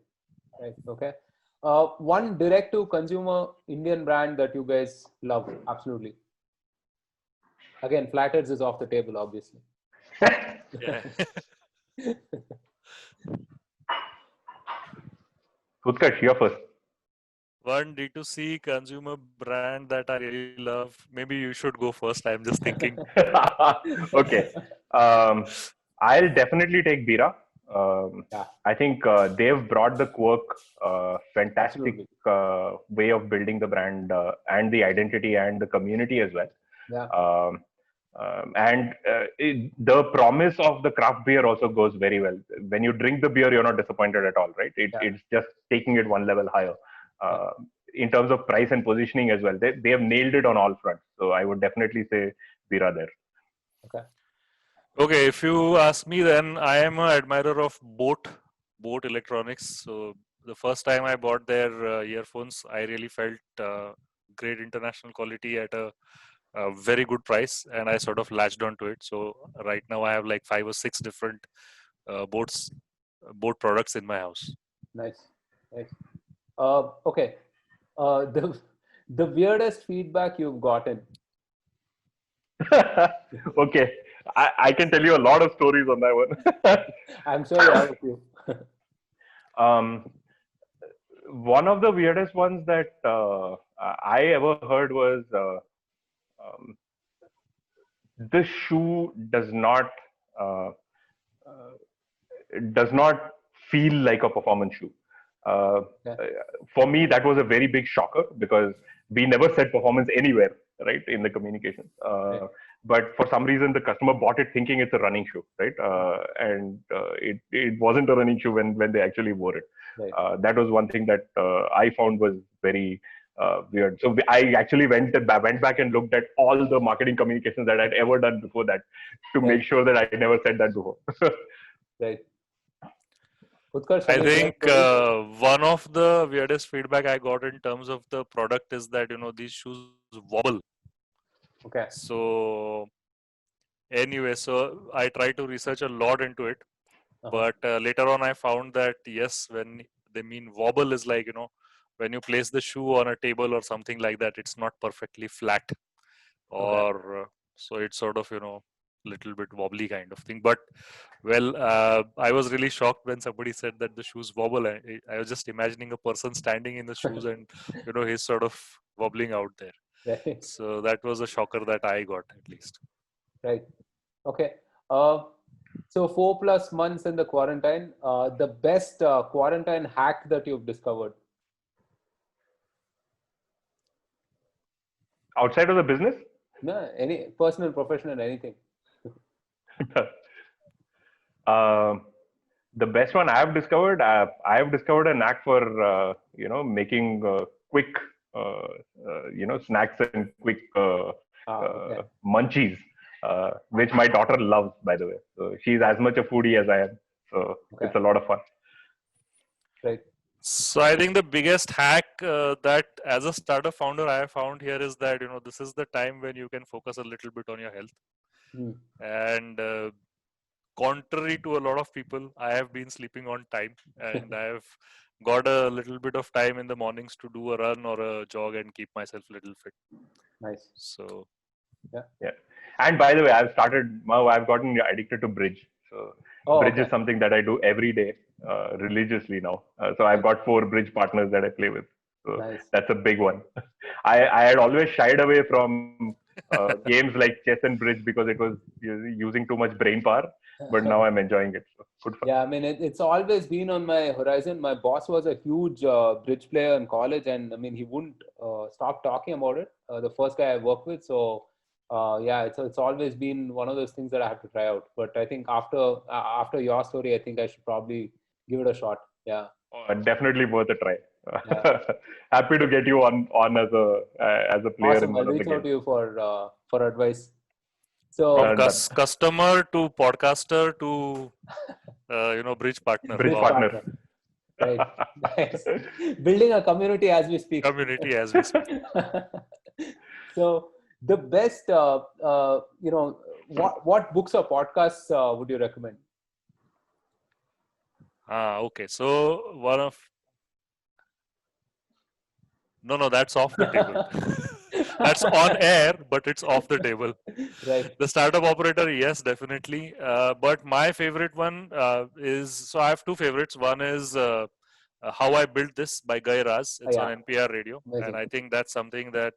Okay. One direct-to-consumer Indian brand that you guys love, absolutely. Again, Flatheads is off the table, obviously. Yeah. Utkarsh, you're first. One D2C consumer brand that I really love. Maybe you should go first. I'm just thinking. Okay. I'll definitely take Bira. Yeah. I think they've brought the Quirk fantastic way of building the brand and the identity and the community as well. Yeah. The promise of the craft beer also goes very well. When you drink the beer, you're not disappointed at all, right? It's just taking it one level higher. In terms of price and positioning as well, they have nailed it on all fronts. So I would definitely say Bira there. Okay, if you ask me, then I am an admirer of Boat Electronics. So the first time I bought their earphones, I really felt great international quality at a very good price, and I sort of latched onto it. So right now I have like 5 or 6 different Boat products in my house. Nice. Okay. The weirdest feedback you've gotten? Okay. I can tell you a lot of stories on that one. I'm sure you have a few. One of the weirdest ones that I ever heard was this shoe does not feel like a performance shoe. For me, that was a very big shocker because we never said performance anywhere, right, in the communications. But for some reason, the customer bought it thinking it's a running shoe, right? It wasn't a running shoe when they actually wore it. Right. That was one thing that I found was very weird. So I actually went back and looked at all the marketing communications that I'd ever done before that to make sure that I never said that before. Right. I think one of the weirdest feedback I got in terms of the product is that, these shoes wobble. Okay. So anyway, so I tried to research a lot into it, but later on I found that yes, when they mean wobble is like, when you place the shoe on a table or something like that, it's not perfectly flat, or so it's sort of, little bit wobbly kind of thing. But I was really shocked when somebody said that the shoes wobble. I was just imagining a person standing in the shoes and he's sort of wobbling out there. Right. So that was a shocker that I got, at least. Right. Okay. So 4+ months in the quarantine, the best quarantine hack that you've discovered? Outside of the business? No, any personal, professional, anything. The best one I've discovered, I've discovered a knack for making quick snacks and quick Okay. munchies, which my daughter loves, by the way. So she's as much a foodie as I am. So Okay. it's a lot of fun. Right. So I think the biggest hack that as a startup founder I have found here is that this is the time when you can focus a little bit on your health. And contrary to a lot of people, I have been sleeping on time, and I have got a little bit of time in the mornings to do a run or a jog and keep myself a little fit. Nice. So Yeah. And by the way, I've gotten addicted to bridge. So bridge is something that I do every day religiously now. So I've got 4 bridge partners that I play with. So Nice. that's a big one. I had always shied away from games like chess and bridge because it was using too much brain power. But now I'm enjoying it. So good fun. Yeah, I mean, it's always been on my horizon. My boss was a huge bridge player in college, and I mean, he wouldn't stop talking about it. The first guy I worked with, so it's always been one of those things that I have to try out. But I think after your story, I think I should probably give it a shot. Yeah. Definitely worth a try. Yeah. Happy to get you on as a player Awesome. in I'll one of the reach out games. to you for advice. So from customer to podcaster to bridge partner. Bridge Wow. partner. Right. Nice. Building a community as we speak. Community as we speak. So the best, what books or podcasts would you recommend? Okay. So No, that's off the table. That's on air, but it's off the table. Right. The Startup Operator, yes, definitely. But my favorite one so I have 2 favorites. One is How I Built This by Guy Raz. It's on NPR radio. Amazing. And I think that's something that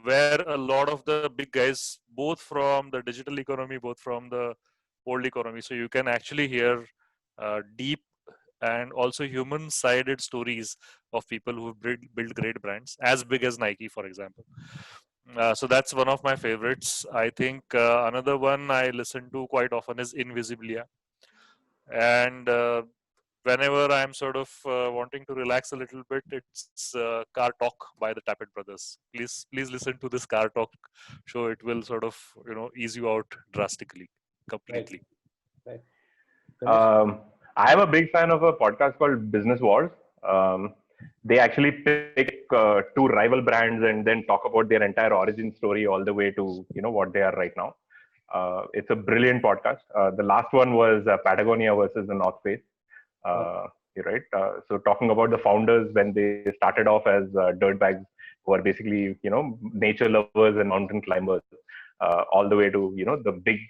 where a lot of the big guys, both from the digital economy, both from the old economy, so you can actually hear deep and also human-sided stories of people who built great brands, as big as Nike, for example. So that's one of my favorites. I think another one I listen to quite often is Invisibilia. And whenever I'm sort of wanting to relax a little bit, it's Car Talk by the Tappet Brothers. Please listen to this Car Talk show. It will sort of ease you out drastically, completely. Right. I'm a big fan of a podcast called Business Wars. They actually pick 2 rival brands and then talk about their entire origin story all the way to what they are right now. It's a brilliant podcast. The last one was Patagonia versus the North Face. Right. So talking about the founders when they started off as dirtbags who are basically nature lovers and mountain climbers. All the way to the big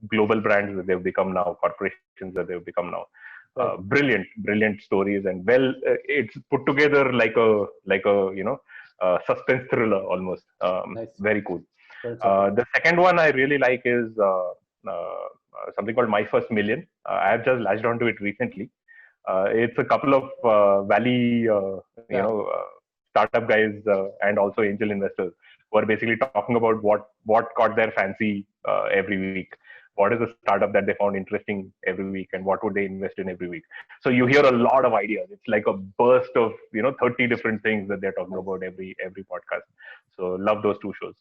global brands that they've become now, corporations that they've become now. Brilliant stories, and it's put together like a suspense thriller almost. Nice. Very cool. The second one I really like is something called My First Million. I have just latched onto it recently. It's a couple of Valley startup guys and also angel investors who are basically talking about what caught their fancy every week. What is the startup that they found interesting every week, and what would they invest in every week? So you hear a lot of ideas. It's like a burst of 30 different things that they're talking about every podcast. So love those 2 shows.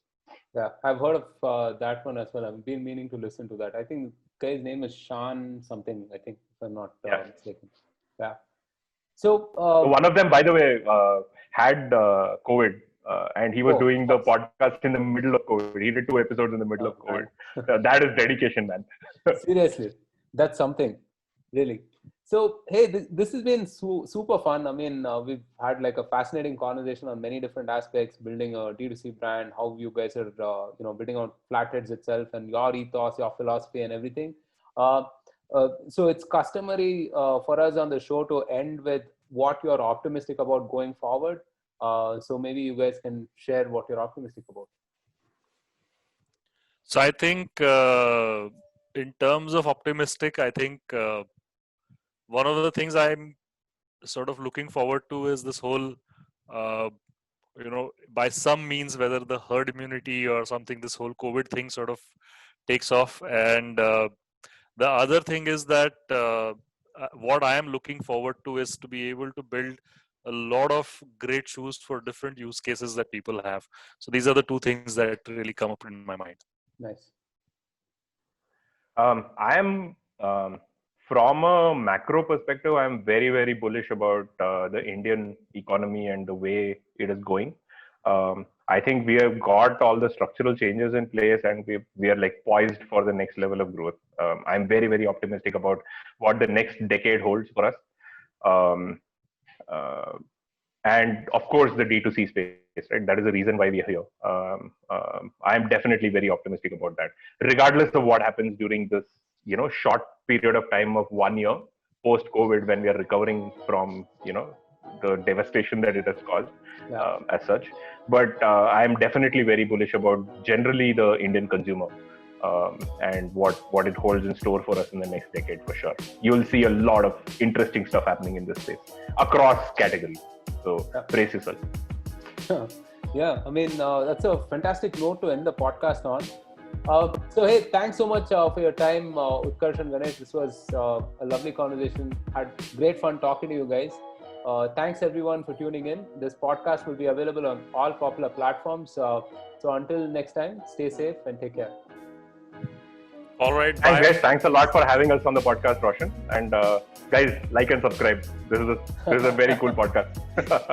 Yeah, I've heard of that one as well. I've been meaning to listen to that. I think the guy's name is Sean something, I think, if I'm not mistaken. Yeah. So one of them, by the way, had COVID. And he was doing the podcast in the middle of COVID. He did 2 episodes in the middle of COVID. That is dedication, man. Seriously, that's something, really. So, hey, this has been super fun. I mean, we've had like a fascinating conversation on many different aspects, building a D2C brand, how you guys are, building out Flatheads itself and your ethos, your philosophy and everything. So it's customary for us on the show to end with what you're optimistic about going forward. So maybe you guys can share what you're optimistic about. So I think in terms of optimistic, I think one of the things I'm sort of looking forward to is this whole, by some means, whether the herd immunity or something, this whole COVID thing sort of takes off. And the other thing is that what I am looking forward to is to be able to build a lot of great shoes for different use cases that people have. So these are the two things that really come up in my mind. Nice. I am, from a macro perspective, I'm very, very bullish about the Indian economy and the way it is going. I think we have got all the structural changes in place, and we are like poised for the next level of growth. I'm very, very optimistic about what the next decade holds for us. And of course, the D2C space, right? That is the reason why we are here. I'm definitely very optimistic about that, regardless of what happens during this, short period of time of 1 year post-COVID, when we are recovering from, the devastation that it has caused, as such. But I'm definitely very bullish about generally the Indian consumer and what it holds in store for us in the next decade, for sure. You will see a lot of interesting stuff happening in this space across categories. So brace yourself. Yeah, I mean, that's a fantastic note to end the podcast on. So, hey, thanks so much for your time, Utkarsh and Ganesh. This was a lovely conversation. Had great fun talking to you guys. Thanks everyone for tuning in. This podcast will be available on all popular platforms. So until next time, stay safe and take care. All right. Thanks, guys. Thanks a lot for having us on the podcast, Roshan. And guys, like and subscribe. This is a very cool podcast.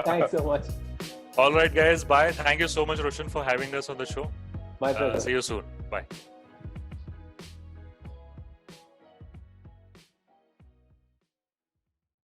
Thanks so much. All right, guys. Bye. Thank you so much, Roshan, for having us on the show. My pleasure. See you soon. Bye.